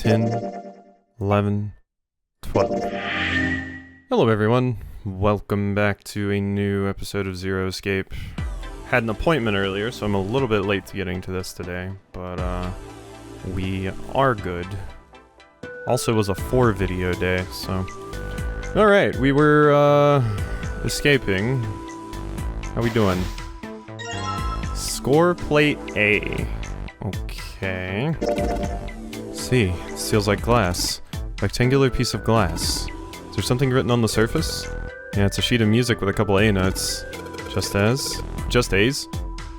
10, 11, 12. Hello everyone, welcome back to a new episode of Zero Escape. Had an appointment earlier, so I'm a little bit late to getting to this today, but we are good. Also was a 4 video day, so... Alright, we were escaping. How we doing? Score plate A. Okay. See, this feels like glass. Rectangular piece of glass. Is there something written on the surface? Yeah, it's a sheet of music with a couple A notes. Just A's?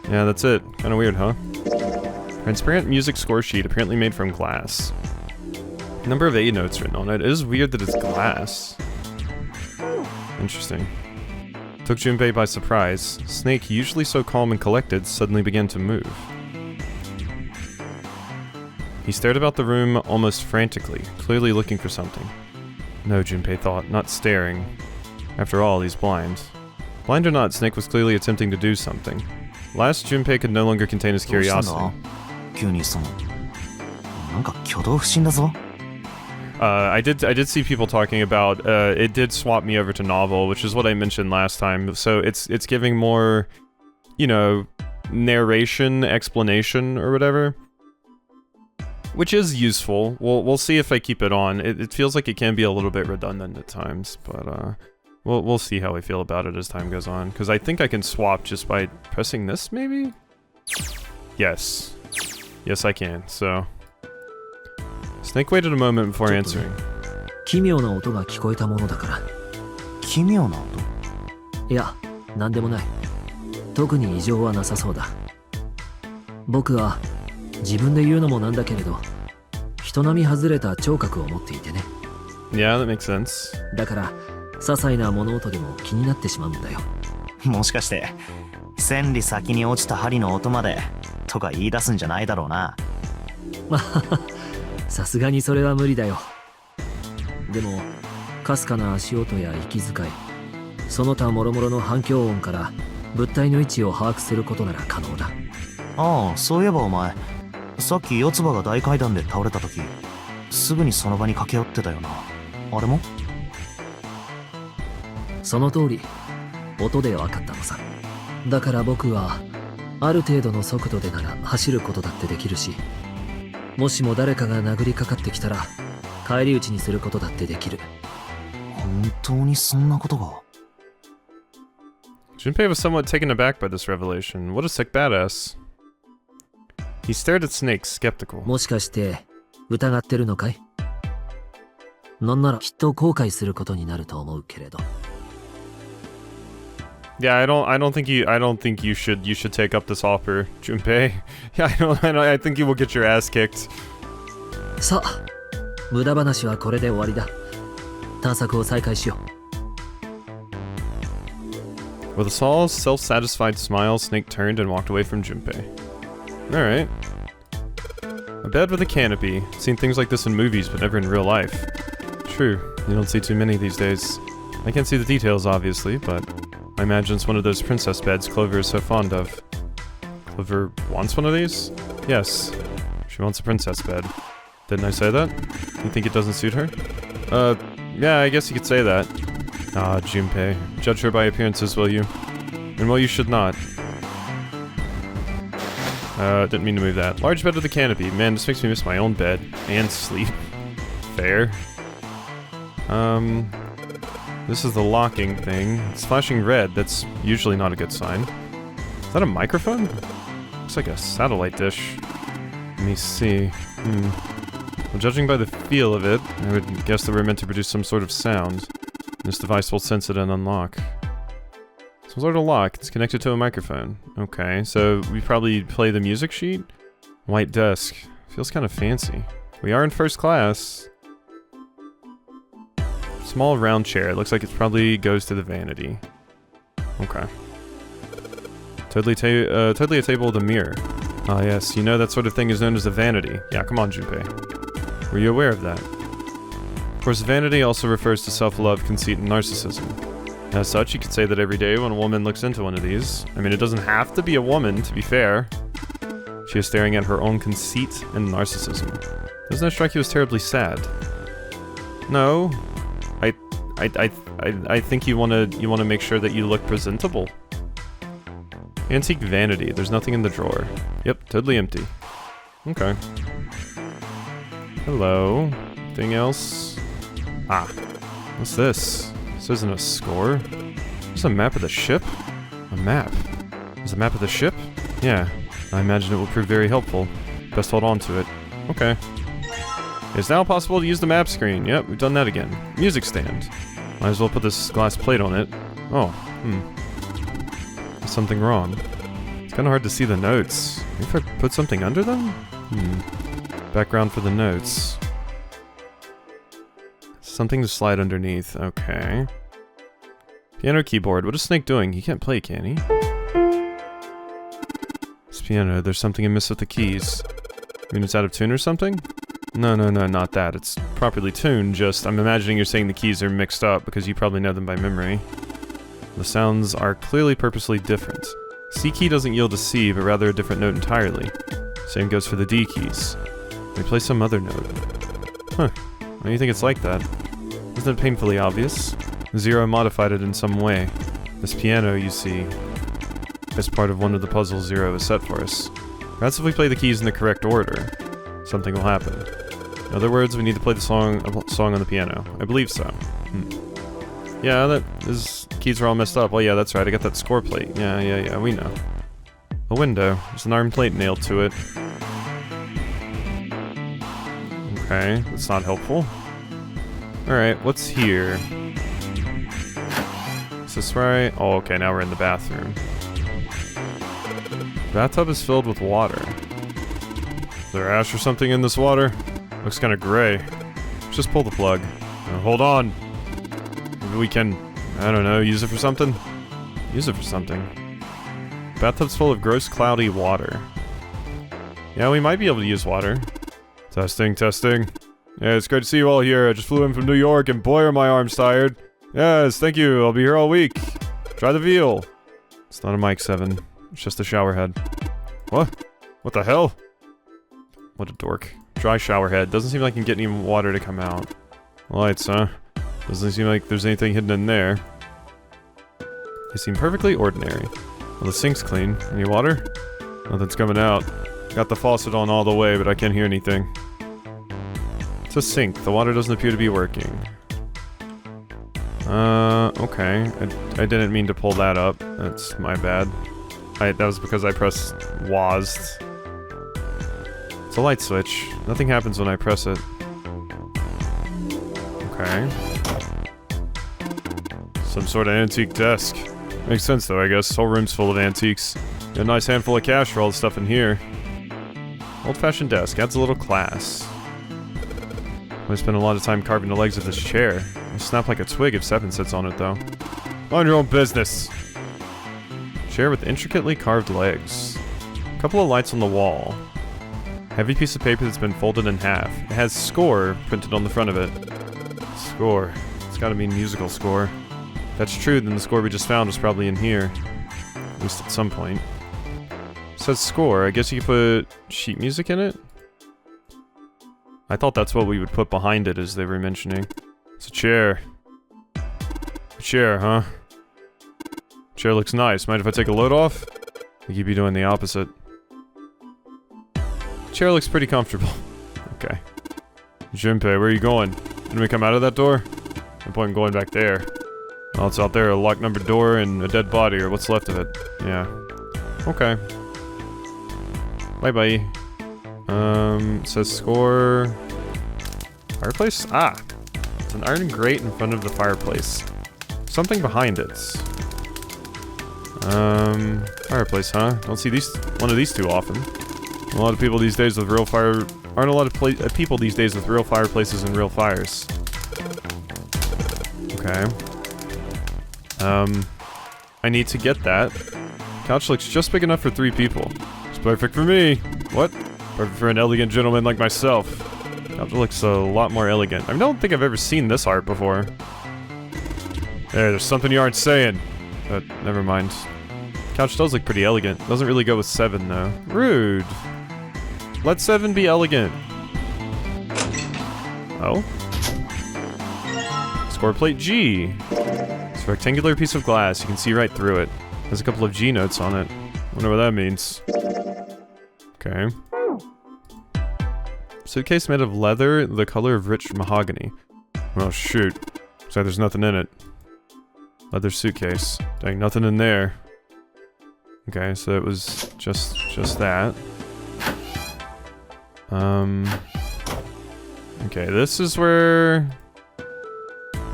Yeah, that's it. Kinda weird, huh? Transparent music score sheet apparently made from glass. Number of A notes written on it. It is weird that it's glass. Interesting. Took Junpei by surprise. Snake, usually so calm and collected, suddenly began to move. He stared about the room almost frantically, clearly looking for something. No, Junpei thought, not staring. After all, he's blind. Blind or not, Snake was clearly attempting to do something. Last, Junpei could no longer contain his curiosity. I did see people talking about, it did swap me over to novel, which is what I mentioned last time. So it's giving more, you know, narration, explanation, or whatever. Which is useful. We'll see if I keep it on. It feels like it can be a little bit redundant at times, but we'll see how I feel about it as time goes on. Because I think I can swap just by pressing this, maybe? Yes. Yes, I can, so... Snake waited a moment before answering. 奇妙な音が聞こえたものだから。奇妙な音？いや、なんでもない。特に異常はなさそうだ。僕は自分で言うのもなんだけれど、人並み外れた聴覚を持っていてね。Yeah, that makes sense. だから、些細な物音でも気になってしまうんだよ。もしかして、千里先に落ちた針の音までとか言い出すんじゃないだろうな。まあ、さすがにそれは無理だよ。でも、かすかな足音や息遣い、その他諸々の反響音から物体の位置を把握することなら可能だ。ああ、そういえばお前、さっき四つ葉が大階段で倒れた時、すぐにその場に駆け寄ってたよな。あれも？その通り、音で分かったのさ。だから僕は、ある程度の速度でなら走ることだってできるし、もしも誰かが殴りかかってきたら、返り討ちにすることだってできる。本当にそんなことが。Junpei was somewhat taken aback by this revelation. What a sick badass. He stared at Snake, skeptical. もしかして、疑ってるのかい？なんならきっと後悔することになると思うけれど。Yeah, I don't think you should take up this offer, Junpei. Yeah, I think you will get your ass kicked. さあ、無駄話はこれで終わりだ。探索を再開しよう。With a small, self-satisfied smile, Snake turned and walked away from Junpei. Alright. A bed with a canopy. Seen things like this in movies, but never in real life. True, you don't see too many these days. I can't see the details, obviously, but I imagine it's one of those princess beds Clover is so fond of. Clover wants one of these? Yes. She wants a princess bed. Didn't I say that? You think it doesn't suit her? Yeah, I guess you could say that. Ah, Junpei. Judge her by appearances, will you? And well, you should not. Didn't mean to move that. Large bed with a canopy. Man, this makes me miss my own bed. And sleep. Fair. This is the locking thing. It's flashing red. That's usually not a good sign. Is that a microphone? Looks like a satellite dish. Let me see. Well, judging by the feel of it, I would guess that we're meant to produce some sort of sound. This device will sense it and unlock. Some sort of lock. It's connected to a microphone. Okay, so we probably play the music sheet? White desk. Feels kind of fancy. We are in first class. Small round chair. It looks like it probably goes to the vanity. Okay. Totally a table with a mirror. Ah yes, you know that sort of thing is known as a vanity. Yeah, come on, Junpei. Were you aware of that? Of course, vanity also refers to self-love, conceit, and narcissism. As such, you could say that every day when a woman looks into one of these, I mean, it doesn't have to be a woman, to be fair. She is staring at her own conceit and narcissism. Doesn't that strike you as terribly sad? No. I think you wanna make sure that you look presentable. Antique vanity. There's nothing in the drawer. Yep, totally empty. Okay. Hello. Anything else? Ah. What's this? This isn't a score. There's a map of the ship? A map? There's a map of the ship? Yeah. I imagine it will prove very helpful. Best hold on to it. Okay. It's now possible to use the map screen. Yep, we've done that again. Music stand. Might as well put this glass plate on it. Oh, There's something wrong. It's kinda hard to see the notes. Maybe if I put something under them? Background for the notes. Something to slide underneath. Okay. Piano keyboard. What is Snake doing? He can't play, can he? This piano. There's something amiss with the keys. I mean, it's out of tune or something? No, not that. It's properly tuned, just I'm imagining you're saying the keys are mixed up because you probably know them by memory. The sounds are clearly purposely different. C key doesn't yield a C, but rather a different note entirely. Same goes for the D keys. Let me play some other note. Huh. Why do you think it's like that? Isn't it painfully obvious? Zero modified it in some way. This piano, you see, is part of one of the puzzles Zero has set for us. Perhaps if we play the keys in the correct order, something will happen. In other words, we need to play the song on the piano. I believe so. Yeah, his keys are all messed up. Well, yeah, that's right. I got that score plate. Yeah, we know. A window. There's an iron plate nailed to it. Okay, that's not helpful. Alright, what's here? Is this right? Oh, okay, now we're in the bathroom. The bathtub is filled with water. Is there ash or something in this water? Looks kind of gray. Let's just pull the plug. Hold on. Maybe we can, I don't know, use it for something? Use it for something. Bathtub's full of gross, cloudy water. Yeah, we might be able to use water. Testing. Yeah, it's great to see you all here. I just flew in from New York and boy are my arms tired. Yes, thank you. I'll be here all week. Try the veal. It's not a mic 7. It's just a shower head. What? What the hell? What a dork. Dry shower head. Doesn't seem like I can get any water to come out. Lights, huh? Doesn't seem like there's anything hidden in there. They seem perfectly ordinary. Well, the sink's clean. Any water? Nothing's coming out. Got the faucet on all the way, but I can't hear anything. It's a sink. The water doesn't appear to be working. Okay. I didn't mean to pull that up. That's my bad. That was because I pressed WASD. It's a light switch. Nothing happens when I press it. Okay. Some sort of antique desk. Makes sense though, I guess. This whole room's full of antiques. Got a nice handful of cash for all the stuff in here. Old-fashioned desk. Adds a little class. I spent a lot of time carving the legs of this chair. It'll snap like a twig if Seven sits on it though. Mind your own business! Chair with intricately carved legs. A couple of lights on the wall. Heavy piece of paper that's been folded in half. It has score printed on the front of it. Score. It's gotta be musical score. If that's true, then the score we just found was probably in here. At least at some point. It says score. I guess you could put sheet music in it? I thought that's what we would put behind it, as they were mentioning. It's a chair. A chair, huh? Chair looks nice. Mind if I take a load off? I think you'd be doing the opposite. Chair looks pretty comfortable. Okay. Junpei, where are you going? Didn't we come out of that door? No point in going back there. Oh, it's out there, a locked numbered door and a dead body, or what's left of it. Yeah. Okay. Bye-bye. It says score... Fireplace? Ah! It's an iron grate in front of the fireplace. Something behind it. Fireplace, huh? Don't see one of these too often. A lot of people these days with real fire... Aren't a lot of people these days with real fireplaces and real fires. Okay. I need to get that. Couch looks just big enough for 3 people. It's perfect for me. What? Perfect for an elegant gentleman like myself. Couch looks a lot more elegant. I don't think I've ever seen this art before. Hey, there's something you aren't saying. But, never mind. Couch does look pretty elegant. Doesn't really go with 7, though. Rude. Let 7 be elegant. Oh? Score plate G. It's a rectangular piece of glass. You can see right through it. There's a couple of G notes on it. Wonder what that means. Okay. Suitcase made of leather, the color of rich mahogany. Well, shoot. Looks like there's nothing in it. Leather suitcase. Dang, nothing in there. Okay, so it was just that. Okay, this is where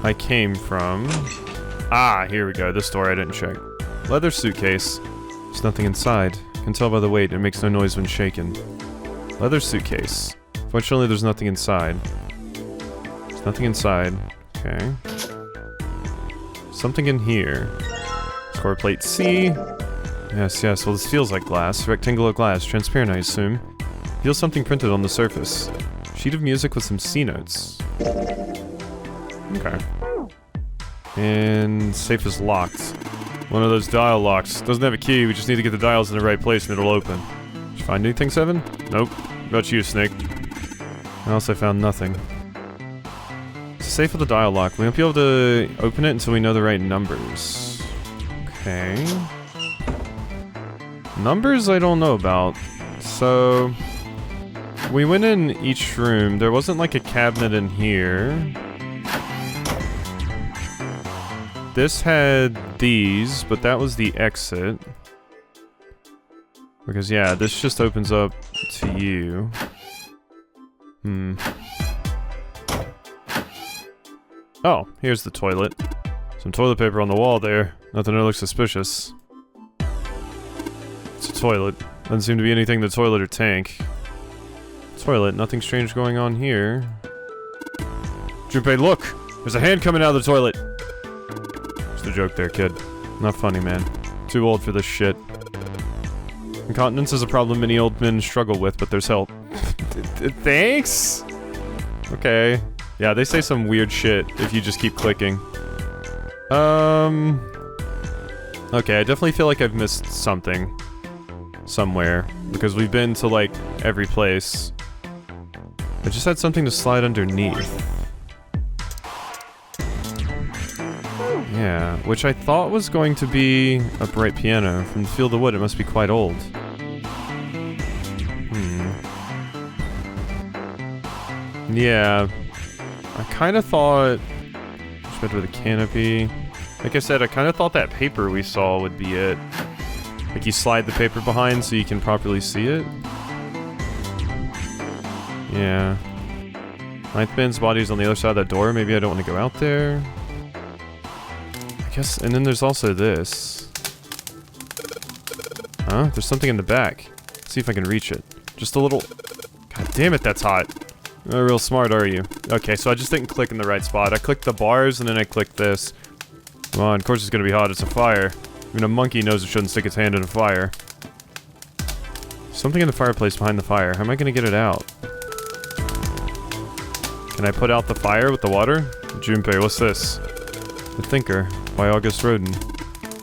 I came from. Ah, here we go. This door I didn't check. Leather suitcase. There's nothing inside. Can tell by the weight, it makes no noise when shaken. Leather suitcase. Fortunately, there's nothing inside. There's nothing inside. Okay. Something in here. Score plate C. Yes, yes. Well, this feels like glass. Rectangular glass. Transparent, I assume. Feels something printed on the surface. Sheet of music with some C notes. Okay. And safe is locked. One of those dial locks. Doesn't have a key. We just need to get the dials in the right place and it'll open. Did you find anything, Seven? Nope. What about you, Snake? Else I found nothing. It's a safe with a dial lock. We won't be able to open it until we know the right numbers. Okay. Numbers I don't know about. So we went in each room. There wasn't like a cabinet in here. This had these, but that was the exit. Because yeah, this just opens up to you. Oh, here's the toilet. Some toilet paper on the wall there. Nothing that looks suspicious. It's a toilet. Doesn't seem to be anything in the toilet or tank. Toilet, nothing strange going on here. Junpei, look! There's a hand coming out of the toilet! Just a joke there, kid. Not funny, man. Too old for this shit. Incontinence is a problem many old men struggle with, but there's help. Thanks? Okay. Yeah, they say some weird shit if you just keep clicking. Okay, I definitely feel like I've missed something. Somewhere. Because we've been to, like, every place. I just had something to slide underneath. Yeah, which I thought was going to be a bright piano. From the feel of the wood, it must be quite old. Yeah. I kind of thought... Just with a canopy. Like I said, I kind of thought that paper we saw would be it. Like you slide the paper behind so you can properly see it. Yeah. Ninth man's body's on the other side of that door. Maybe I don't want to go out there. I guess, and then there's also this. Huh? There's something in the back. Let's see if I can reach it. Just a little... God damn it, that's hot. Not real smart, are you? Okay, so I just didn't click in the right spot. I clicked the bars and then I clicked this. Come on, of course it's gonna be hot. It's a fire. Even a monkey knows it shouldn't stick its hand in a fire. Something in the fireplace behind the fire. How am I gonna get it out? Can I put out the fire with the water? Junpei, what's this? The Thinker, by August Rodin.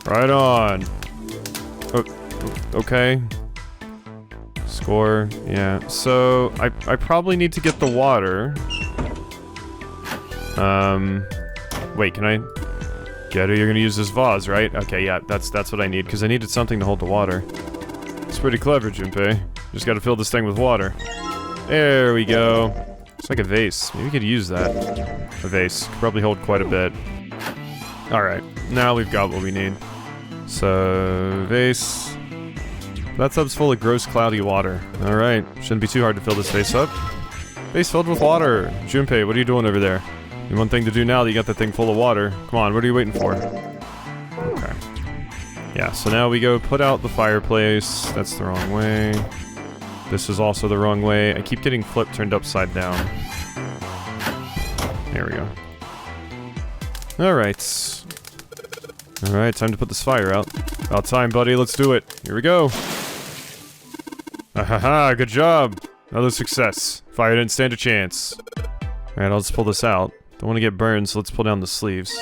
Right on! Oh, okay. Score, yeah. So, I probably need to get the water. Wait, can I... Get it? You're gonna use this vase, right? Okay, yeah, that's what I need, because I needed something to hold the water. It's pretty clever, Junpei. Just gotta fill this thing with water. There we go. It's like a vase. Maybe we could use that. A vase. Could probably hold quite a bit. Alright, now we've got what we need. So, vase. Bathtub's full of gross, cloudy water. Alright, shouldn't be too hard to fill this vase up. Vase filled with water. Junpei, what are you doing over there? You one thing to do now that you got the thing full of water. Come on, what are you waiting for? Okay. Yeah, so now we go put out the fireplace. That's the wrong way. This is also the wrong way. I keep getting flipped turned upside down. There we go. Alright. Alright, time to put this fire out. About time, buddy. Let's do it. Here we go. Ahaha, good job. Another success. Fire didn't stand a chance. Alright, I'll just pull this out. Don't want to get burned, so let's pull down the sleeves.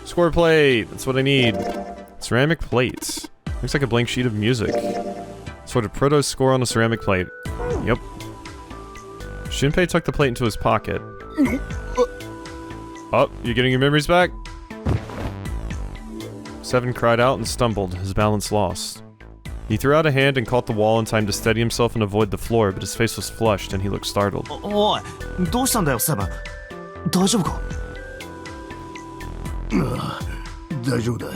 Score plate! That's what I need. Ceramic plate. Looks like a blank sheet of music. Sort of proto-score on a ceramic plate. Yep. Junpei tucked the plate into his pocket. Oh, you getting your memories back? Seven cried out and stumbled, his balance lost. He threw out a hand and caught the wall in time to steady himself and avoid the floor, but his face was flushed and he looked startled. おい、どうしたんだよ、セブン。大丈夫か？大丈夫だ。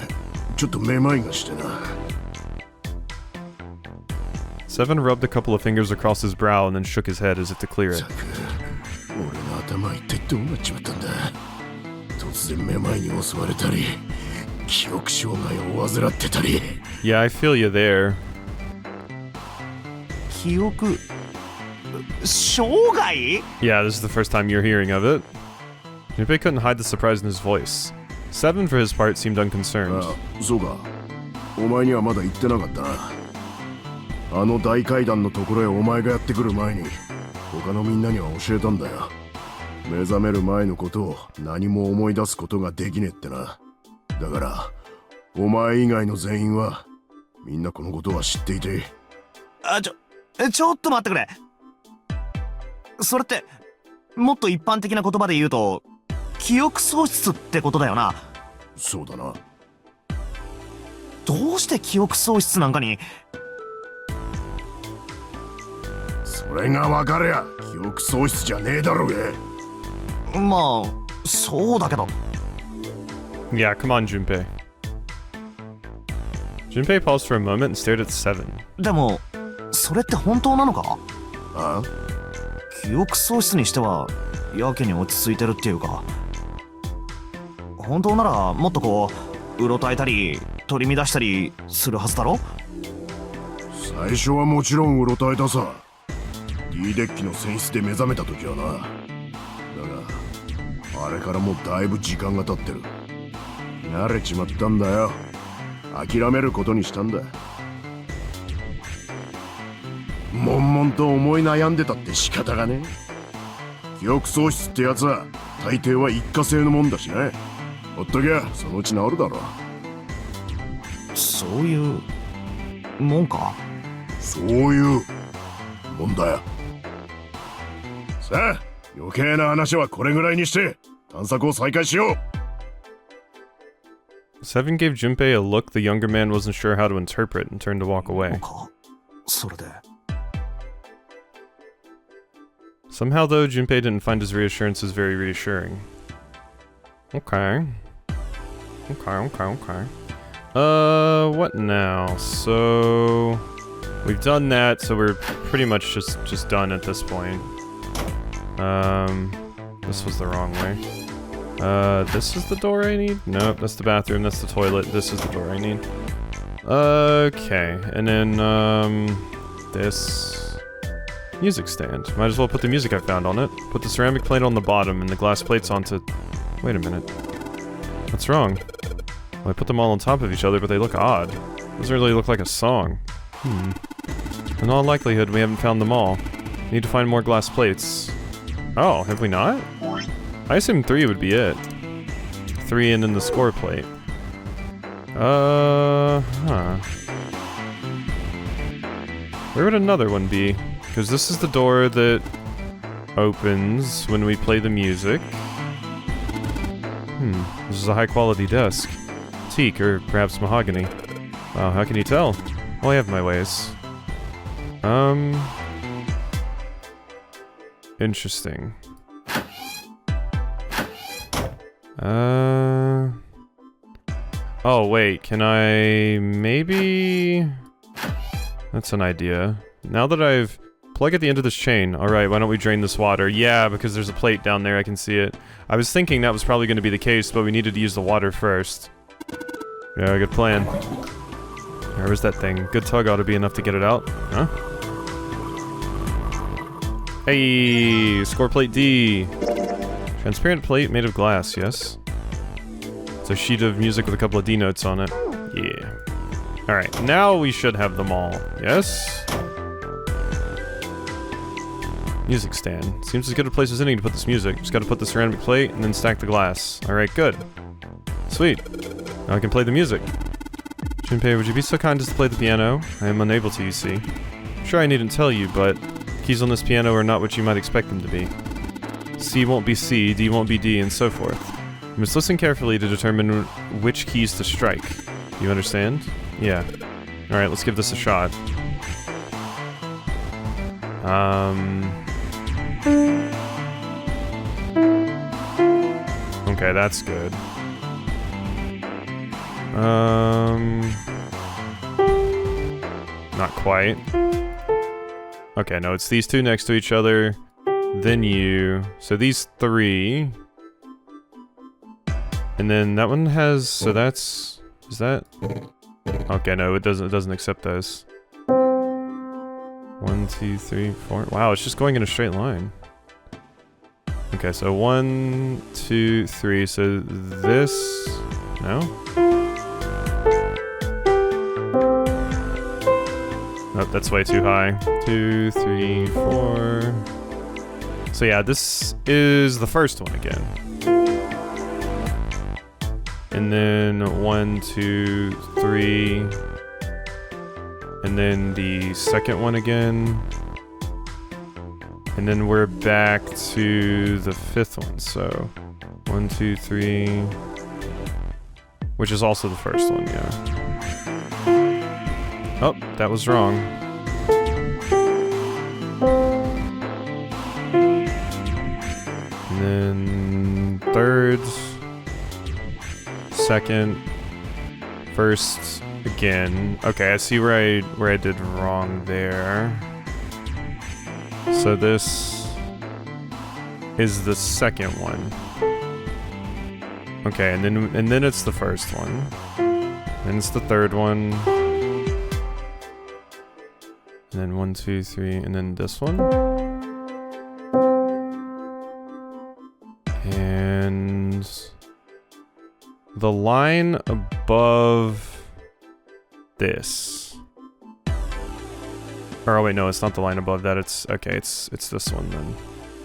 ちょっとめまいがしてな。Seven rubbed a couple of fingers across his brow and then shook his head as if to clear it. 俺の頭一体どうなっちまったんだ。突然めまいに襲われたり、記憶障害を患ってたり。Yeah, I feel you there. 記憶障害？ Yeah, this is the first time you're hearing of it. Junpei couldn't hide the surprise in his voice. Seven, for his part, seemed unconcerned. ああ、そうか。お前にはまだ言ってなかったな。あの大階段のところへお前がやってくる前に、他のみんなには教えたんだよ。目覚める前のことを何も思い出すことができねえってな。だから、お前以外の全員は、みんなこのことは知っていて。ちょっと待ってくれ。それって、もっと一般的な言葉で言うと、記憶喪失ってことだよな。そうだな。どうして記憶喪失なんかに。それが分かりゃ記憶喪失じゃねえだろうが。まあそうだけど。 Yeah, come on, Junpei. Junpei paused for a moment and stared at Seven. でもそれって本当なのか？ああ、記憶喪失にしてはやけに落ち着いてるっていうか。本当ならもっとこううろたえたり取り乱したりするはずだろ？最初はもちろんうろたえたさ。D デッキの選出で目覚めた時はな。だがあれからもうだいぶ時間が経ってる。慣れちまったんだよ。諦めることにしたんだ。悶々と思い悩んでたって仕方がね。記憶喪失ってやつは大抵は一過性のもんだしね。ほっときゃそのうち治るだろ。そういうもんか？そういうもんだよ。さあ、余計な話はこれぐらいにして探索を再開しよう。Seven gave Junpei a look the younger man wasn't sure how to interpret and turned to walk away. それで。Somehow, though, Junpei didn't find his reassurances very reassuring. Okay. Okay. What now? So we've done that, so we're pretty much just done at this point. This was the wrong way. This is the door I need? Nope, that's the bathroom, that's the toilet, this is the door I need. Okay, and then, this music stand. Might as well put the music I found on it. Put the ceramic plate on the bottom and the glass plates onto... Wait a minute. What's wrong? Well, I put them all on top of each other, but they look odd. Doesn't really look like a song. In all likelihood, we haven't found them all. Need to find more glass plates. Oh, have we not? I assumed 3 would be it. 3 and then the score plate. Where would another one be? Because this is the door that opens when we play the music. This is a high-quality desk. Teak, or perhaps mahogany. Wow, how can you tell? Well, I have my ways. Interesting. Oh, wait, can I maybe... That's an idea. Now that I've... Plug at the end of this chain. Alright, why don't we drain this water? Yeah, because there's a plate down there, I can see it. I was thinking that was probably going to be the case, but we needed to use the water first. Yeah, good plan. Where is that thing? Good tug ought to be enough to get it out. Huh? Hey! Score plate D! Transparent plate made of glass, yes? It's a sheet of music with a couple of D notes on it. Yeah. Alright, now we should have them all. Yes? Music stand. Seems as good a place as any to put this music. Just gotta put the ceramic plate and then stack the glass. Alright, good. Sweet. Now I can play the music. Junpei, would you be so kind as to play the piano? I am unable to, you see. Sure, I needn't tell you, but keys on this piano are not what you might expect them to be. C won't be C, D won't be D, and so forth. You must listen carefully to determine which keys to strike. You understand? Yeah. Alright, let's give this a shot. Okay, that's good. Not quite. Okay, no, it's these two next to each other, then you. So these three. And then that one has, so that's, is that? Okay, no, it doesn't accept those. 1, 2, 3, 4. Wow, it's just going in a straight line. Okay, so 1, 2, 3. So this, no? Nope, that's way too high. 2, 3, 4. So yeah, this is the first one again. And then 1, 2, 3. And then the second one again. And then we're back to the fifth one. So 1, 2, 3. Which is also the first one, yeah. Oh, that was wrong. And then third. Second, first, again. Okay, I see where I did wrong there. So this is the second one. Okay, and then it's the first one. Then it's the third one. And then 1, 2, 3, and then this one. And the line above this. Or oh wait, no, it's not the line above that. It's okay. It's this one then,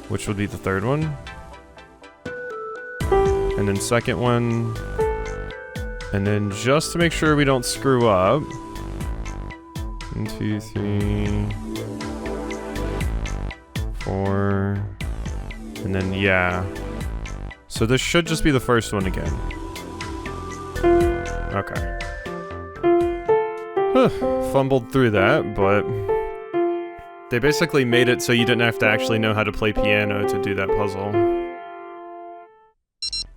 which would be the third one. And then second one. And then just to make sure we don't screw up. 1, 2, 3, 4, and then yeah. So this should just be the first one again. Okay. Fumbled through that, but they basically made it so you didn't have to actually know how to play piano to do that puzzle.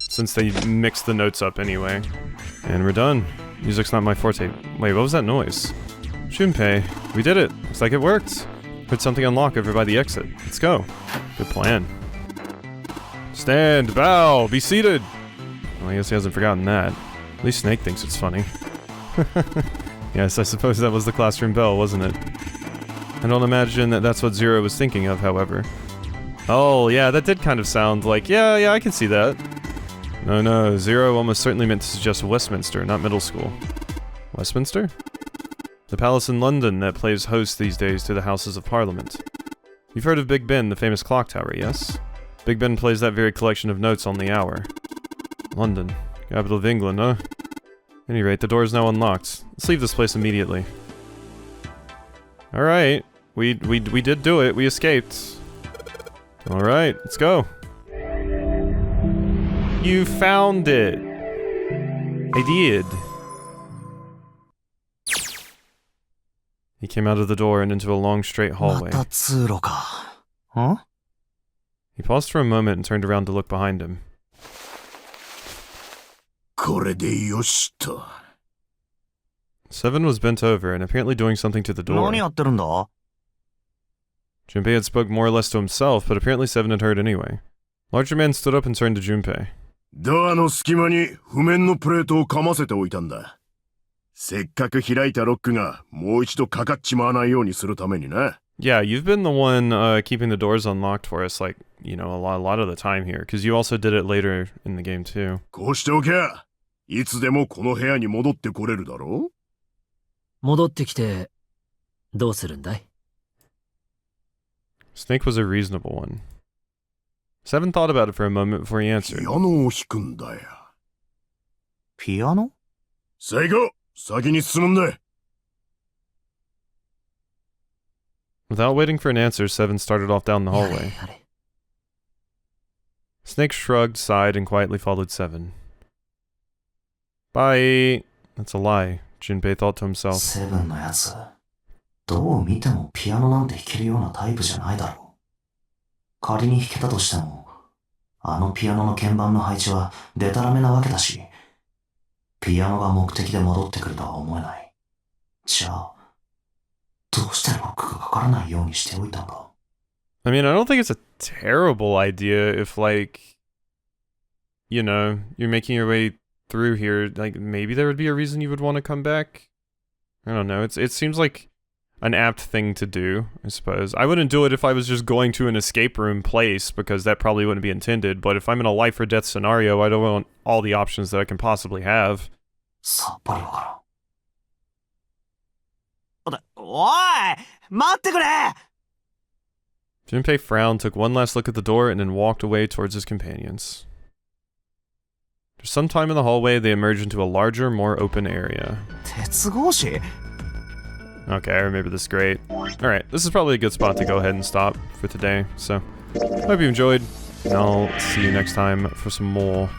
Since they mixed the notes up anyway. And we're done. Music's not my forte. Wait, what was that noise? Junpei, we did it. Looks like it worked. Heard something unlock over by the exit. Let's go. Good plan. Stand, bow, be seated. Well, I guess he hasn't forgotten that. At least Snake thinks it's funny. Yes, I suppose that was the classroom bell, wasn't it? I don't imagine that that's what Zero was thinking of, however. Oh, yeah, that did kind of sound like, yeah, I can see that. No, Zero almost certainly meant to suggest Westminster, not middle school. Westminster? The palace in London that plays host these days to the Houses of Parliament. You've heard of Big Ben, the famous clock tower, yes? Big Ben plays that very collection of notes on the hour. London, capital of England, huh? At any rate, the door is now unlocked. Let's leave this place immediately. Alright, we did do it, we escaped. Alright, let's go. You found it! I did. He came out of the door and into a long straight hallway. また通路か。ん? He paused for a moment and turned around to look behind him. これでよしと。 Seven was bent over and apparently doing something to the door. 何やってるんだ? Junpei had spoke more or less to himself, but apparently Seven had heard anyway. Larger man stood up and turned to Junpei. ドアの隙間に譜面のプレートをかませておいたんだ。せっかく開いたロックがもう一度かかっちまわないようにするためにな。Yeah, you've been the one keeping the doors unlocked for us, like, you know, a lot of the time here, because you also did it later in the game too. こうしておけば、いつでもこの部屋に戻ってこれるだろう？戻ってきて、どうするんだい？ Snake was a reasonable one. Seven thought about it for a moment before he answered. ピアノを弾くんだよ。ピアノ? さあ行こう！先に進むんだ。 Without waiting for an answer, Seven started off down the hallway. Snake shrugged, sighed, and quietly followed Seven. Bye. That's a lie, Junpei thought to himself. セブンのやつ、どう見てもピアノなんて弾けるようなタイプじゃないだろう。仮に弾けたとしても、あのピアノの鍵盤の配置はデタラメなわけだし、ピアノが目的で戻ってくるとは思えない。じゃあ、どうしてロックがかからないようにしておいたんだ? I mean, I don't think it's a terrible idea if, like, you know, you're making your way through here, like, maybe there would be a reason you would want to come back. I don't know, it seems like an apt thing to do, I suppose. I wouldn't do it if I was just going to an escape room place, because that probably wouldn't be intended, but if I'm in a life or death scenario, I don't want all the options that I can possibly have. さっぱりわからん。おい！待ってくれ！ Junpei frowned, took one last look at the door, and then walked away towards his companions. After some time in the hallway, they emerged into a larger, more open area. 鉄格子? Okay, I remember this great. Alright, this is probably a good spot to go ahead and stop for today, so hope you enjoyed, and I'll see you next time for some more.